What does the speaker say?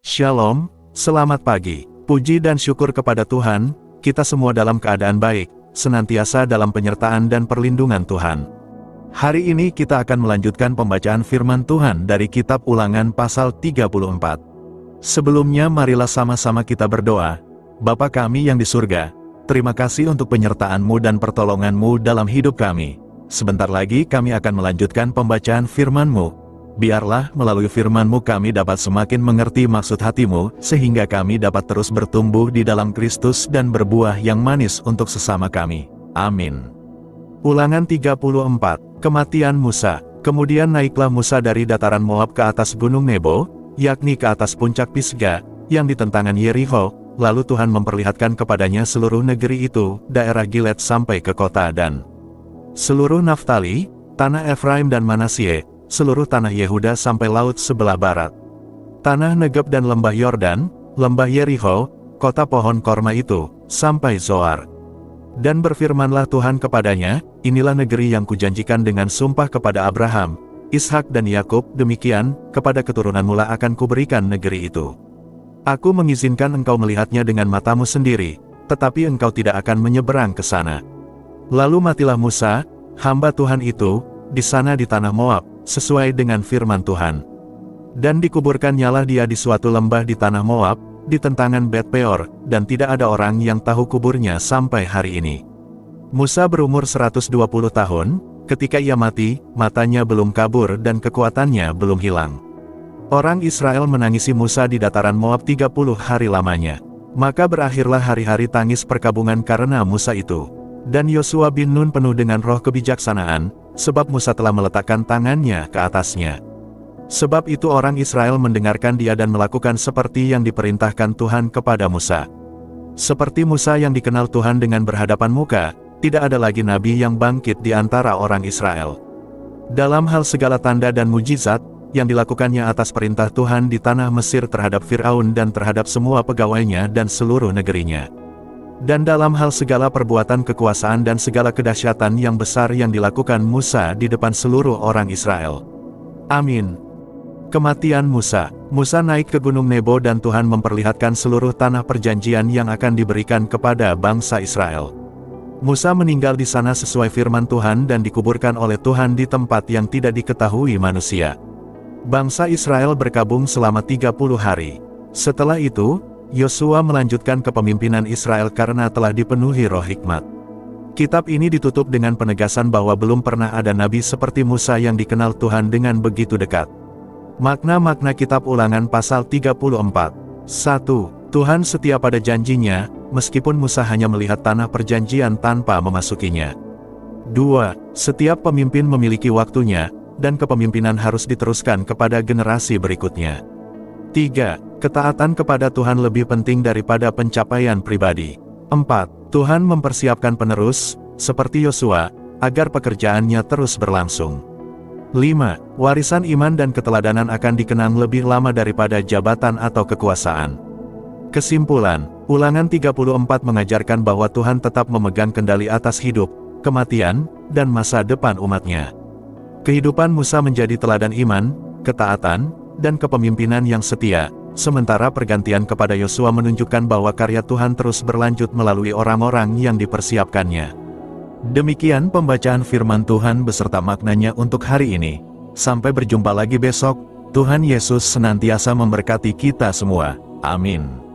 Shalom, selamat pagi. Puji dan syukur kepada Tuhan, kita semua dalam keadaan baik, senantiasa dalam penyertaan dan perlindungan Tuhan. Hari ini kita akan melanjutkan pembacaan firman Tuhan dari kitab Ulangan pasal 34. Sebelumnya marilah sama-sama kita berdoa. Bapa kami yang di surga, terima kasih untuk penyertaan-Mu dan pertolongan-Mu dalam hidup kami. Sebentar lagi kami akan melanjutkan pembacaan firman-Mu. Biarlah melalui firman-Mu kami dapat semakin mengerti maksud hati-Mu, sehingga kami dapat terus bertumbuh di dalam Kristus dan berbuah yang manis untuk sesama kami. Amin. Ulangan 34, Kematian Musa. Kemudian naiklah Musa dari dataran Moab ke atas gunung Nebo, yakni ke atas puncak Pisga, yang di tentangan Yerikho, lalu Tuhan memperlihatkan kepadanya seluruh negeri itu, daerah Gilead sampai ke kota Dan, seluruh Naftali, tanah Efraim dan Manasye, seluruh tanah Yehuda sampai laut sebelah barat, tanah Negeb dan lembah Yordan, lembah Yerikho, kota pohon korma itu, sampai Zoar. Dan berfirmanlah Tuhan kepadanya, inilah negeri yang kujanjikan dengan sumpah kepada Abraham, Ishak dan Yakub, demikian, kepada keturunanmu lah akan kuberikan negeri itu. Aku mengizinkan engkau melihatnya dengan matamu sendiri, tetapi engkau tidak akan menyeberang ke sana. Lalu matilah Musa, hamba Tuhan itu, di sana di tanah Moab, sesuai dengan firman Tuhan. Dan dikuburkannyalah dia di suatu lembah di tanah Moab, di tentangan Bet Peor, dan tidak ada orang yang tahu kuburnya sampai hari ini. Musa berumur 120 tahun, ketika ia mati, matanya belum kabur dan kekuatannya belum hilang. Orang Israel menangisi Musa di dataran Moab 30 hari lamanya. Maka berakhirlah hari-hari tangis perkabungan karena Musa itu. Dan Yosua bin Nun penuh dengan roh kebijaksanaan, sebab Musa telah meletakkan tangannya ke atasnya. Sebab itu orang Israel mendengarkan dia dan melakukan seperti yang diperintahkan Tuhan kepada Musa. Seperti Musa yang dikenal Tuhan dengan berhadapan muka, tidak ada lagi nabi yang bangkit di antara orang Israel. Dalam hal segala tanda dan mujizat, yang dilakukannya atas perintah Tuhan di tanah Mesir terhadap Fir'aun dan terhadap semua pegawainya dan seluruh negerinya. Dan dalam hal segala perbuatan kekuasaan dan segala kedahsyatan yang besar yang dilakukan Musa di depan seluruh orang Israel. Amin. Kematian Musa. Musa naik ke gunung Nebo dan Tuhan memperlihatkan seluruh tanah perjanjian yang akan diberikan kepada bangsa Israel. Musa meninggal di sana sesuai firman Tuhan dan dikuburkan oleh Tuhan di tempat yang tidak diketahui manusia. Bangsa Israel berkabung selama 30 hari. Setelah itu, Yosua melanjutkan kepemimpinan Israel karena telah dipenuhi roh hikmat. Kitab ini ditutup dengan penegasan bahwa belum pernah ada nabi seperti Musa yang dikenal Tuhan dengan begitu dekat. Makna-makna kitab Ulangan pasal 34. 1. Tuhan setia pada janjinya, meskipun Musa hanya melihat tanah perjanjian tanpa memasukinya. 2. Setiap pemimpin memiliki waktunya, dan kepemimpinan harus diteruskan kepada generasi berikutnya. 3. Ketaatan kepada Tuhan lebih penting daripada pencapaian pribadi. 4. Tuhan mempersiapkan penerus, seperti Yosua, agar pekerjaannya terus berlangsung. 5. Warisan iman dan keteladanan akan dikenang lebih lama daripada jabatan atau kekuasaan. Kesimpulan, Ulangan 34 mengajarkan bahwa Tuhan tetap memegang kendali atas hidup, kematian, dan masa depan umatnya. Kehidupan Musa menjadi teladan iman, ketaatan, dan kepemimpinan yang setia, sementara pergantian kepada Yosua menunjukkan bahwa karya Tuhan terus berlanjut melalui orang-orang yang dipersiapkannya. Demikian pembacaan firman Tuhan beserta maknanya untuk hari ini. Sampai berjumpa lagi besok. Tuhan Yesus senantiasa memberkati kita semua. Amin.